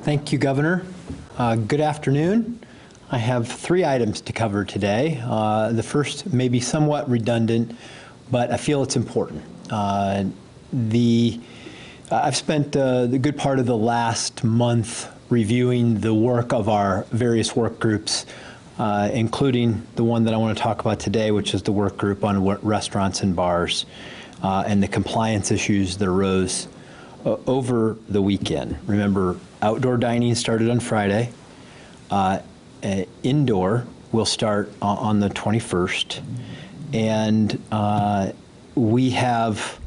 Thank you, Governor. Good afternoon. I have 3 items to cover today. The first may be somewhat redundant, but I feel it's important. I've spent the good part of the last month reviewing the work of our various work groups, including the one that I want to talk about today, which is the work group on restaurants and bars and the compliance issues that arose over the weekend. Remember, outdoor dining started on Friday. Indoor will start on the 21st. And we have,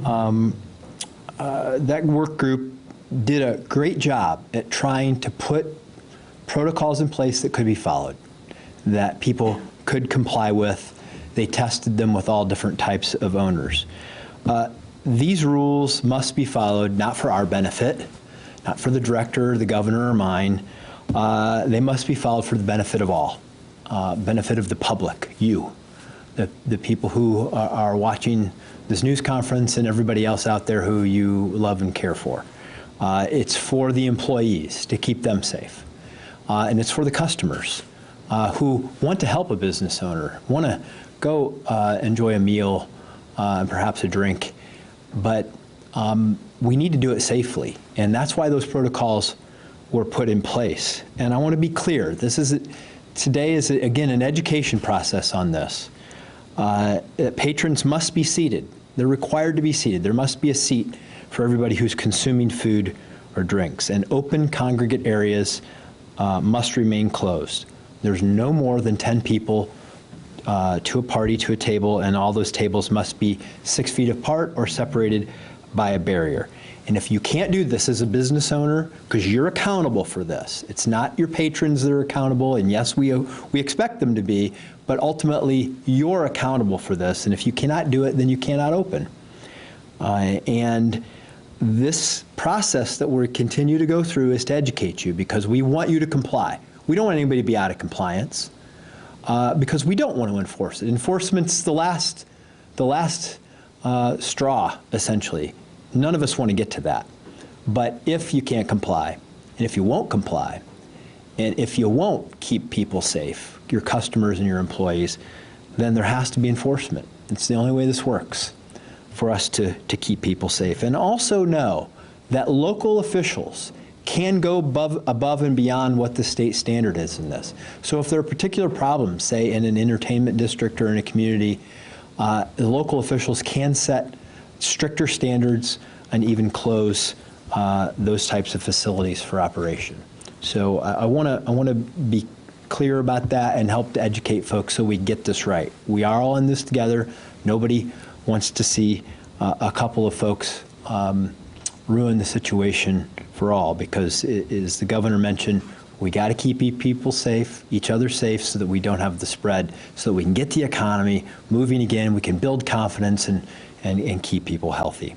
that work group did a great job at trying to put protocols in place that could be followed, that people could comply with. They tested them with all different types of owners. These rules must be followed, not for our benefit, not for the director, the governor, or mine. They must be followed for the benefit of all, benefit of the public, you, the people who are watching this news conference and everybody else out there who you love and care for. It's for the employees to keep them safe. And it's for the customers who want to help a business owner, want to go enjoy a meal and perhaps a drink, but we need to do it safely. And that's why those protocols were put in place. And I want to be clear, today is again an education process on this. Patrons must be seated. They're required to be seated. There must be a seat for everybody who's consuming food or drinks. And open congregate areas must remain closed. There's no more than 10 people to a party, to a table, and all those tables must be 6 feet apart or separated by a barrier. And if you can't do this as a business owner, because you're accountable for this, it's not your patrons that are accountable, and yes, we expect them to be, but ultimately you're accountable for this, and if you cannot do it, then you cannot open. And this process that we continue to go through is to educate you, because we want you to comply. We don't want anybody to be out of compliance, because we don't want to enforce it. Enforcement's the last straw, essentially. None of us want to get to that. But if you can't comply, and if you won't comply, and if you won't keep people safe, your customers and your employees, then there has to be enforcement. It's the only way this works for us to keep people safe. And also know that local officials can go above and beyond what the state standard is in this. So if there are particular problems, say in an entertainment district or in a community, the local officials can set stricter standards and even close those types of facilities for operation. So I want to be clear about that and help to educate folks so we get this right. We are all in this together. Nobody wants to see a couple of folks ruin the situation for all, because as the governor mentioned, we got to keep people safe, each other safe, so that we don't have the spread, so that we can get the economy moving again, we can build confidence and keep people healthy.